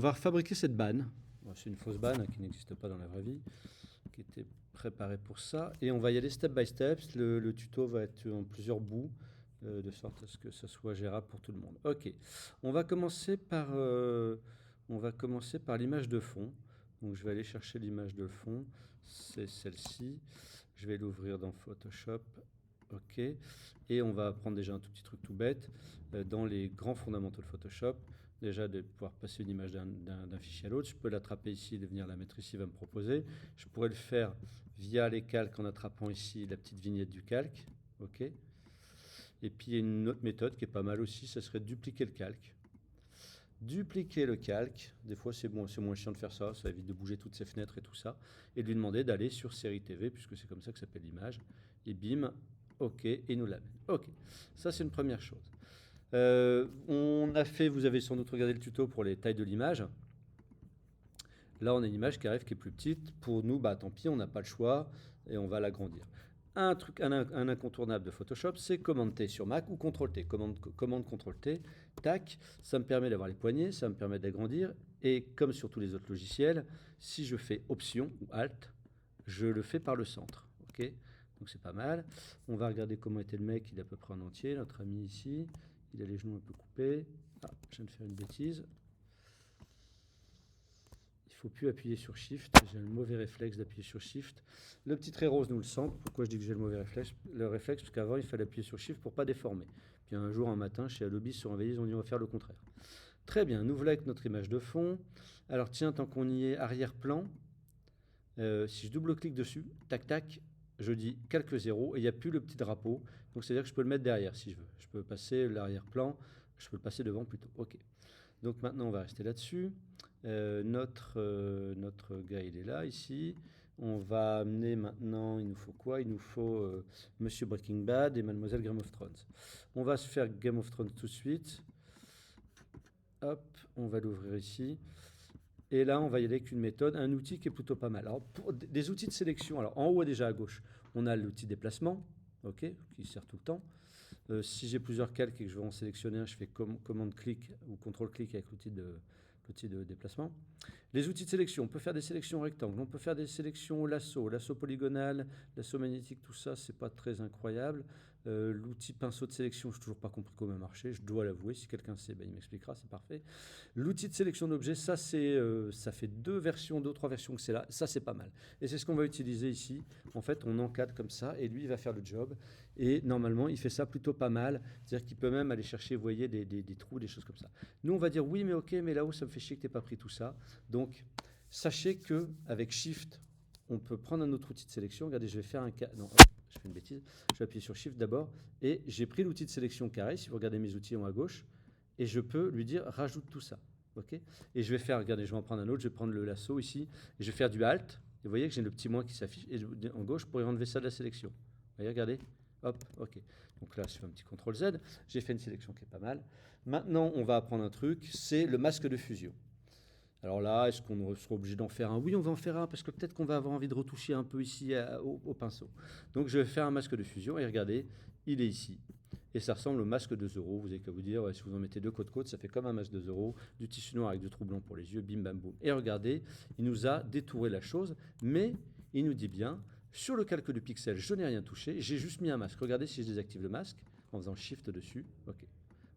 va fabriquer cette banne. Bon, c'est une fausse banne hein, qui n'existe pas dans la vraie vie, qui était préparée pour ça. Et on va y aller step by step. Le tuto va être en plusieurs bouts, de sorte à ce que ça soit gérable pour tout le monde. Ok, on va commencer par l'image de fond. Donc je vais aller chercher l'image de fond, c'est celle-ci. Je vais l'ouvrir dans Photoshop. Ok, et on va apprendre déjà un tout petit truc tout bête dans les grands fondamentaux de Photoshop. Déjà de pouvoir passer une image d'un fichier à l'autre. Je peux l'attraper ici, de venir la mettre ici, va me proposer. Je pourrais le faire via les calques en attrapant ici la petite vignette du calque. Ok. Et puis il y a une autre méthode qui est pas mal aussi, ça serait de dupliquer le calque. Dupliquer le calque, des fois c'est bon, c'est moins chiant de faire ça, ça évite de bouger toutes ces fenêtres et tout ça, et de lui demander d'aller sur série TV, puisque c'est comme ça que s'appelle l'image, et bim, ok, et il nous l'amène. Ok, ça c'est une première chose. Vous avez sans doute regardé le tuto pour les tailles de l'image. Là, on a une image qui arrive qui est plus petite. Pour nous, bah tant pis, on n'a pas le choix et on va l'agrandir. Un incontournable de Photoshop, c'est Commande T sur Mac ou Ctrl T. Commande Ctrl T, tac, ça me permet d'avoir les poignées, ça me permet d'agrandir. Et comme sur tous les autres logiciels, si je fais Option ou Alt, je le fais par le centre. Ok, donc c'est pas mal. On va regarder comment était le mec, il est à peu près en entier, notre ami ici. Il a les genoux un peu coupés. Ah, je viens de faire une bêtise. Il ne faut plus appuyer sur Shift. J'ai le mauvais réflexe d'appuyer sur Shift. Le petit trait rose nous le centre. Pourquoi je dis que j'ai le mauvais réflexe? Le réflexe, parce qu'avant, il fallait appuyer sur Shift pour ne pas déformer. Puis un jour, un matin, chez Adobe, sur un ils ont dit on va faire le contraire. Très bien, nous voilà avec notre image de fond. Alors tiens, tant qu'on y est, arrière-plan. Si je double-clique dessus, tac, tac, je dis calque 0 et il n'y a plus le petit drapeau. Donc c'est-à-dire que je peux le mettre derrière si je veux. Je peux passer l'arrière-plan, je peux le passer devant plutôt. Ok. Donc maintenant on va rester là-dessus. Notre gars il est là ici. On va amener maintenant, il nous faut quoi? Il nous faut Monsieur Breaking Bad et Mademoiselle Game of Thrones. On va se faire Game of Thrones tout de suite. Hop, on va l'ouvrir ici. Et là, on va y aller avec une méthode, un outil qui est plutôt pas mal. Alors, pour des outils de sélection, alors en haut déjà à gauche, on a l'outil déplacement, ok, qui sert tout le temps. Si j'ai plusieurs calques et que je veux en sélectionner un, je fais commande-clic ou contrôle-clic avec l'outil de déplacement. Les outils de sélection, on peut faire des sélections rectangles, on peut faire des sélections lasso polygonal, lasso magnétique, tout ça, c'est pas très incroyable. L'outil pinceau de sélection, je n'ai toujours pas compris comment marcher, je dois l'avouer. Si quelqu'un sait, ben, il m'expliquera, c'est parfait. L'outil de sélection d'objets, ça fait 3 versions que c'est là, ça c'est pas mal. Et c'est ce qu'on va utiliser ici. En fait, on encadre comme ça et lui il va faire le job. Et normalement, il fait ça plutôt pas mal. C'est-à-dire qu'il peut même aller chercher, vous voyez, des trous, des choses comme ça. Nous, on va dire oui, mais ok, mais là-haut, ça me fait chier que tu n'aies pas pris tout ça. Donc, sachez qu'avec Shift, on peut prendre un autre outil de sélection. Regardez, je vais faire un cas. Non, hop, je fais une bêtise. Je vais appuyer sur Shift d'abord. Et j'ai pris l'outil de sélection carré. Si vous regardez mes outils en haut à gauche. Et je peux lui dire rajoute tout ça. Ok. Et je vais faire, regardez, je vais en prendre un autre. Je vais prendre le lasso ici. Et je vais faire du Alt. Et vous voyez que j'ai le petit moins qui s'affiche. Et en gauche, pour enlever ça de la sélection. Vous voyez, regardez. Hop, ok. Donc là, je fais un petit CTRL Z. J'ai fait une sélection qui est pas mal. Maintenant, on va apprendre un truc. C'est le masque de fusion. Alors là, est-ce qu'on sera obligé d'en faire un? Oui, on va en faire un parce que peut-être qu'on va avoir envie de retoucher un peu ici au pinceau. Donc je vais faire un masque de fusion et regardez, il est ici. Et ça ressemble au masque de Zorro. Vous avez qu'à vous dire, ouais, si vous en mettez deux côte à côte, ça fait comme un masque de Zorro, du tissu noir avec du trou blanc pour les yeux, bim bam boum. Et regardez, il nous a détouré la chose, mais il nous dit bien, sur le calque de pixel, je n'ai rien touché, j'ai juste mis un masque. Regardez si je désactive le masque en faisant Shift dessus. Ok.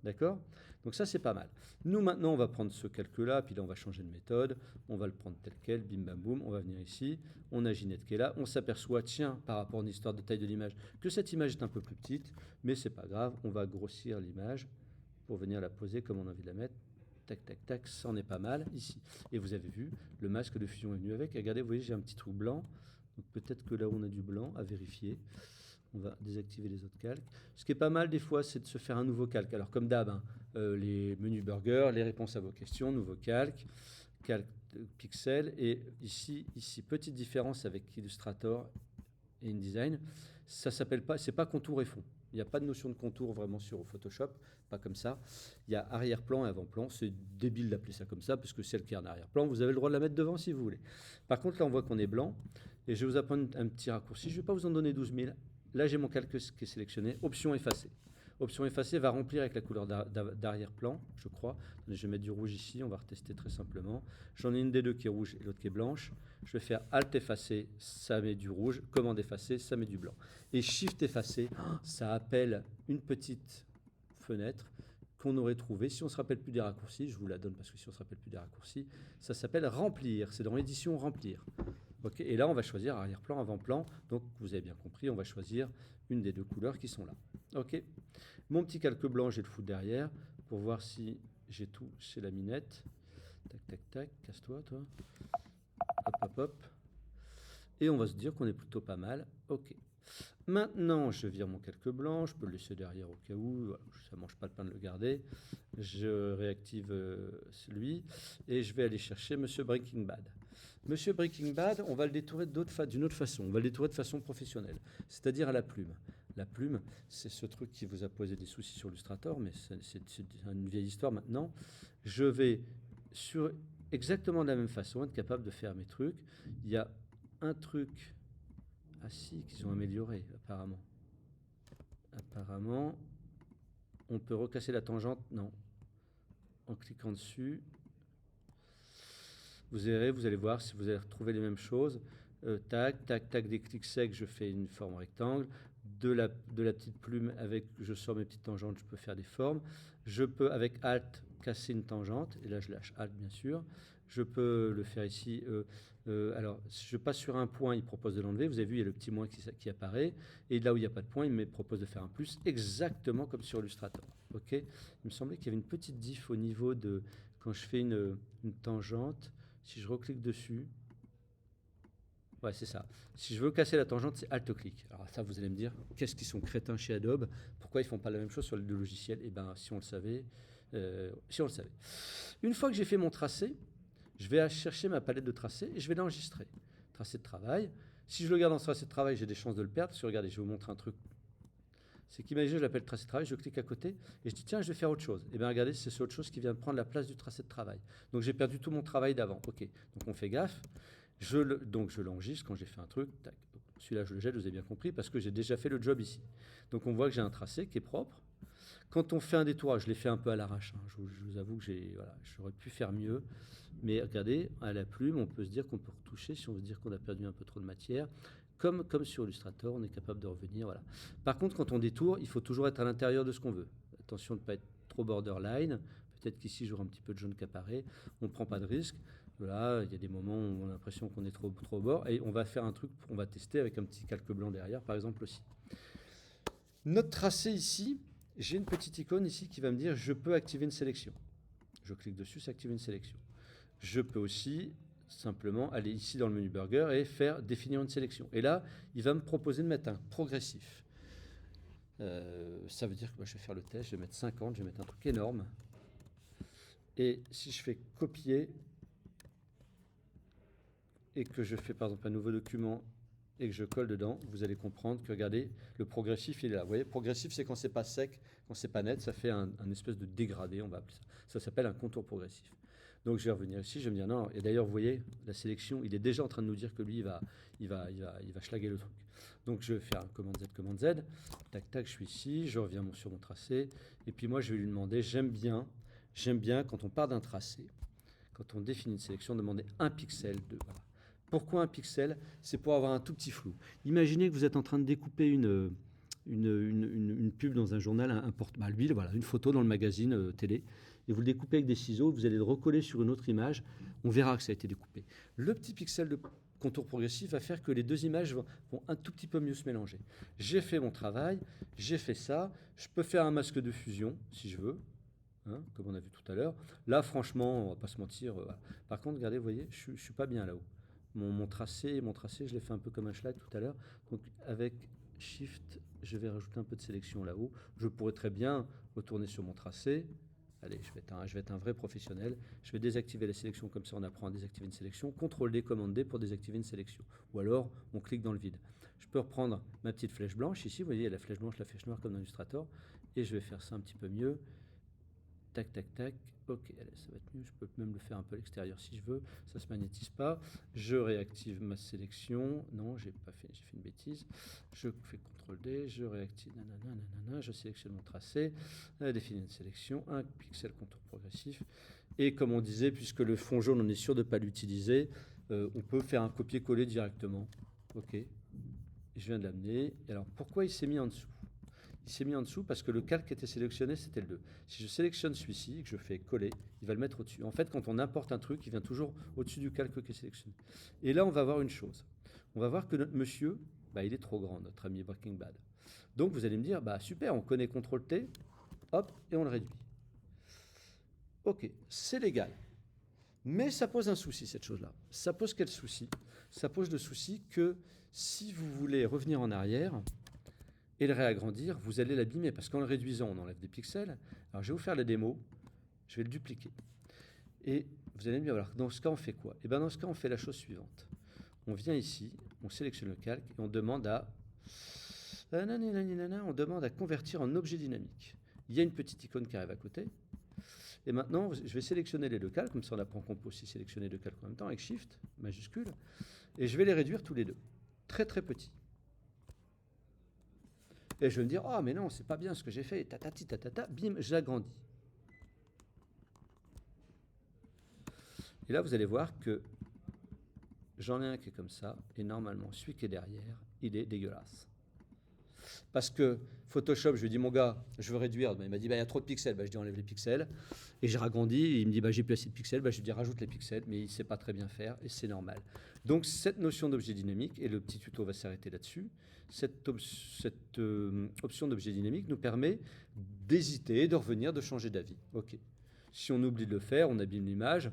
D'accord? Donc ça, c'est pas mal. Nous, maintenant, on va prendre ce calque-là, puis là, on va changer de méthode. On va le prendre tel quel, bim, bam, boum. On va venir ici. On a Ginette qui est là. On s'aperçoit, tiens, par rapport à une histoire de taille de l'image, que cette image est un peu plus petite, mais c'est pas grave. On va grossir l'image pour venir la poser comme on a envie de la mettre. Tac, tac, tac, ça en est pas mal ici. Et vous avez vu, le masque de fusion est venu avec. Et regardez, vous voyez, j'ai un petit trou blanc. Donc peut-être que là où on a du blanc, à vérifier. On va désactiver les autres calques. Ce qui est pas mal des fois, c'est de se faire un nouveau calque. Alors comme d'hab, hein, les menus burger, les réponses à vos questions, nouveau calque, calque pixel. Et ici, petite différence avec Illustrator et InDesign, ça s'appelle pas, c'est pas contour et fond. Il n'y a pas de notion de contour vraiment sur Photoshop, pas comme ça. Il y a arrière-plan et avant-plan. C'est débile d'appeler ça comme ça, parce que celle qui est en arrière-plan, vous avez le droit de la mettre devant si vous voulez. Par contre, là, on voit qu'on est blanc. Et je vais vous apprendre un petit raccourci. Je ne vais pas vous en donner 12 000. Là, j'ai mon calque qui est sélectionné. Option effacer. Option effacer va remplir avec la couleur d'arrière-plan, je crois. Attendez, je vais mettre du rouge ici, on va retester très simplement. J'en ai une des deux qui est rouge et l'autre qui est blanche. Je vais faire Alt effacer, ça met du rouge. Commande effacer, ça met du blanc. Et Shift effacer, ça appelle une petite fenêtre qu'on aurait trouvée. Si on ne se rappelle plus des raccourcis, je vous la donne parce que si on ne se rappelle plus des raccourcis, ça s'appelle remplir. C'est dans édition remplir. Okay, et là, on va choisir arrière-plan, avant-plan. Donc, vous avez bien compris, on va choisir une des deux couleurs qui sont là. Ok. Mon petit calque blanc, je vais le foutre derrière pour voir si j'ai tout chez la minette. Tac, tac, tac. Casse-toi, toi. Hop, hop, hop. Et on va se dire qu'on est plutôt pas mal. Ok. Maintenant, je vire mon calque blanc. Je peux le laisser derrière au cas où. Voilà, ça ne mange pas de pain de le garder. Je réactive celui. Et je vais aller chercher Monsieur Breaking Bad. Monsieur Breaking Bad, on va le détourer d'une autre façon. On va le détourer de façon professionnelle, c'est-à-dire à la plume. La plume, c'est ce truc qui vous a posé des soucis sur Illustrator, mais c'est une vieille histoire maintenant. Je vais, sur exactement de la même façon, être capable de faire mes trucs. Il y a un truc... Ah si, qu'ils ont amélioré, apparemment. Apparemment, on peut recasser la tangente. Non. En cliquant dessus... Vous allez voir si vous allez retrouver les mêmes choses. Tac, tac, tac, des clics secs, je fais une forme rectangle. De la petite plume, je sors mes petites tangentes, je peux faire des formes. Je peux, avec Alt, casser une tangente. Et là, je lâche Alt, bien sûr. Je peux le faire ici. Alors, si je passe sur un point, il propose de l'enlever. Vous avez vu, il y a le petit moins qui apparaît. Et là où il n'y a pas de point, il me propose de faire un plus, exactement comme sur Illustrator. Okay, il me semblait qu'il y avait une petite diff au niveau de... Quand je fais une tangente... Si je reclique dessus, ouais, c'est ça. Si je veux casser la tangente, c'est Alt-clic. Alors ça, vous allez me dire, qu'est-ce qu'ils sont crétins chez Adobe? Pourquoi ils ne font pas la même chose sur les deux logiciels? Eh bien, si on le savait, Une fois que j'ai fait mon tracé, je vais chercher ma palette de tracés et je vais l'enregistrer. Tracé de travail. Si je le garde dans ce tracé de travail, j'ai des chances de le perdre. Parce que regardez, je vais vous montrer un truc. C'est qu'imaginez, je l'appelle tracé de travail, je clique à côté et je dis tiens, je vais faire autre chose. Et bien regardez, c'est autre chose qui vient de prendre la place du tracé de travail. Donc j'ai perdu tout mon travail d'avant. Ok, donc on fait gaffe. Donc je l'enregistre quand j'ai fait un truc. Celui-là, je le jette, vous avez bien compris, parce que j'ai déjà fait le job ici. Donc on voit que j'ai un tracé qui est propre. Quand on fait un détourage, je l'ai fait un peu à l'arrache. Hein. Je vous avoue que j'aurais pu faire mieux. Mais regardez, à la plume, on peut se dire qu'on peut retoucher si on veut se dire qu'on a perdu un peu trop de matière. Comme sur Illustrator, on est capable de revenir. Voilà. Par contre, quand on détourne, il faut toujours être à l'intérieur de ce qu'on veut. Attention de ne pas être trop borderline. Peut-être qu'ici, j'aurai un petit peu de jaune qui apparaît. On ne prend pas de risque. Voilà, il y a des moments où on a l'impression qu'on est trop au bord. Et on va faire un truc, on va tester avec un petit calque blanc derrière, par exemple aussi. Notre tracé ici, j'ai une petite icône ici qui va me dire je peux activer une sélection. Je clique dessus, ça active une sélection. Je peux aussi simplement aller ici dans le menu Burger et définir une sélection. Et là, il va me proposer de mettre un progressif. Ça veut dire que je vais faire le test, je vais mettre 50, je vais mettre un truc énorme. Et si je fais copier et que je fais par exemple un nouveau document et que je colle dedans, vous allez comprendre que regardez, le progressif il est là. Vous voyez, progressif c'est quand c'est pas sec, quand c'est pas net, ça fait un espèce de dégradé, on va appeler ça. Ça s'appelle un contour progressif. Donc je vais revenir ici, je vais me dire non. Et d'ailleurs, vous voyez, la sélection, il est déjà en train de nous dire que lui, il va schlaguer le truc. Donc je vais faire un commande Z, tac tac, je suis ici, je reviens sur mon tracé, et puis moi je vais lui demander, j'aime bien quand on part d'un tracé, quand on définit une sélection, demander un pixel de... Voilà. Pourquoi un pixel? C'est pour avoir un tout petit flou. Imaginez que vous êtes en train de découper une pub dans un journal, un porte-mobile, voilà, une photo dans le magazine télé, et vous le découpez avec des ciseaux, vous allez le recoller sur une autre image, on verra que ça a été découpé. Le petit pixel de contour progressif va faire que les deux images vont un tout petit peu mieux se mélanger. J'ai fait mon travail, j'ai fait ça, je peux faire un masque de fusion, si je veux, hein, comme on a vu tout à l'heure. Là, franchement, on va pas se mentir. Voilà. Par contre, regardez, vous voyez, je suis pas bien là-haut. Mon tracé, je l'ai fait un peu comme un schlag tout à l'heure. Donc, avec Shift, je vais rajouter un peu de sélection là-haut. Je pourrais très bien retourner sur mon tracé. Allez, je vais être un vrai professionnel. Je vais désactiver la sélection, comme ça on apprend à désactiver une sélection. CTRL-D, Commande D pour désactiver une sélection. Ou alors, on clique dans le vide. Je peux reprendre ma petite flèche blanche. Ici, vous voyez, la flèche blanche, la flèche noire comme dans Illustrator. Et je vais faire ça un petit peu mieux. Tac, tac, tac. Ok, allez, ça va être mieux. Je peux même le faire un peu à l'extérieur si je veux. Ça ne se magnétise pas. Je réactive ma sélection. Non, j'ai fait une bêtise. Je fais CTRL D. Je réactive. Nanana, nanana, je sélectionne mon tracé. Définir une sélection. Un pixel contour progressif. Et comme on disait, puisque le fond jaune, on est sûr de ne pas l'utiliser, on peut faire un copier-coller directement. Ok. Je viens de l'amener. Alors, pourquoi il s'est mis en dessous? Il s'est mis en dessous parce que le calque qui était sélectionné, c'était le 2. Si je sélectionne celui-ci et que je fais coller, il va le mettre au-dessus. En fait, quand on importe un truc, il vient toujours au-dessus du calque qui est sélectionné. Et là, on va voir une chose. On va voir que notre monsieur, il est trop grand, notre ami Breaking Bad. Donc, vous allez me dire, super, on connaît CTRL-T, hop, et on le réduit. Ok, c'est légal. Mais ça pose un souci, cette chose-là. Ça pose quel souci? Ça pose le souci que si vous voulez revenir en arrière et le réagrandir, vous allez l'abîmer, parce qu'en le réduisant, on enlève des pixels. Alors, je vais vous faire la démo, je vais le dupliquer. Et vous allez me dire, alors, dans ce cas, on fait quoi? Et bien, dans ce cas, on fait la chose suivante. On vient ici, on sélectionne le calque, et on demande à convertir en objet dynamique. Il y a une petite icône qui arrive à côté. Et maintenant, je vais sélectionner les deux calques, comme ça on apprend qu'on peut aussi sélectionner deux calques en même temps, avec Shift, majuscule, et je vais les réduire tous les deux, très très petits. Et je vais me dire, oh mais non, c'est pas bien ce que j'ai fait, tatati tatata, bim, j'agrandis. Et là, vous allez voir que j'en ai un qui est comme ça, et normalement, celui qui est derrière, il est dégueulasse. Parce que Photoshop, je lui dis, mon gars, je veux réduire. Il m'a dit, il y a trop de pixels. Je dis, enlève les pixels. Et j'ai ragrandi. Et il me dit, j'ai plus assez de pixels. Je lui dis, rajoute les pixels. Mais il ne sait pas très bien faire. Et c'est normal. Donc, cette notion d'objet dynamique, et le petit tuto va s'arrêter là-dessus, cette option d'objet dynamique nous permet d'hésiter, de revenir, de changer d'avis. OK. Si on oublie de le faire, on abîme l'image.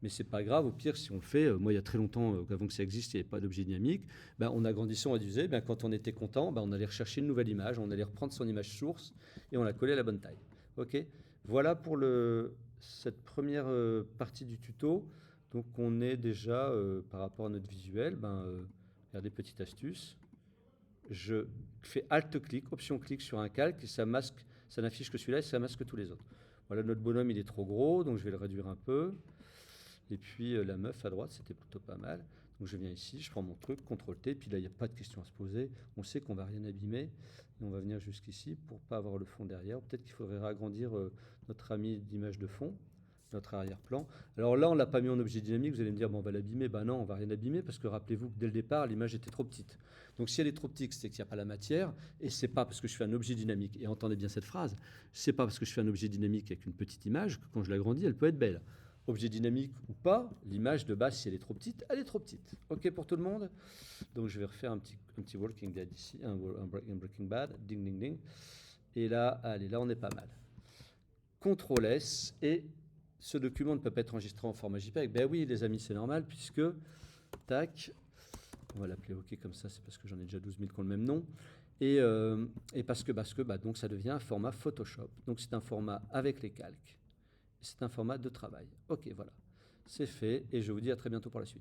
Mais c'est pas grave, au pire, si on le fait, moi il y a très longtemps, avant que ça existe, il n'y avait pas d'objet dynamique, on agrandissait, on réduisait, quand on était content, on allait rechercher une nouvelle image, on allait reprendre son image source et on la collait à la bonne taille. Ok. Voilà pour cette première partie du tuto. Donc on est déjà, par rapport à notre visuel, regardez, petite astuce, je fais Alt-clic, Option-clic sur un calque et ça masque, ça n'affiche que celui-là et ça masque tous les autres. Voilà, notre bonhomme il est trop gros, donc je vais le réduire un peu. Et puis la meuf à droite, c'était plutôt pas mal. Donc je viens ici, je prends mon truc, CTRL-T, puis là, il n'y a pas de question à se poser. On sait qu'on ne va rien abîmer. Et on va venir jusqu'ici pour ne pas avoir le fond derrière. Peut-être qu'il faudrait agrandir notre ami d'image de fond, notre arrière-plan. Alors là, on ne l'a pas mis en objet dynamique. Vous allez me dire, on va l'abîmer. Non, on ne va rien abîmer parce que rappelez-vous que dès le départ, l'image était trop petite. Donc si elle est trop petite, c'est qu'il n'y a pas la matière. Et ce n'est pas parce que je fais un objet dynamique. Et entendez bien cette phrase, ce n'est pas parce que je fais un objet dynamique avec une petite image que quand je l'agrandis, elle peut être belle. Objet dynamique ou pas, l'image de base, si elle est trop petite, elle est trop petite. OK pour tout le monde? Donc je vais refaire un petit Walking Dead ici, un Breaking Bad, ding ding ding. Et là, allez, là on est pas mal. CTRL S, et ce document ne peut pas être enregistré en format JPEG. Ben oui les amis, c'est normal, puisque, tac, on va l'appeler OK comme ça, c'est parce que j'en ai déjà 12 000 qui ont le même nom. Et parce que donc ça devient un format Photoshop. Donc c'est un format avec les calques. C'est un format de travail. OK, voilà. C'est fait et je vous dis à très bientôt pour la suite.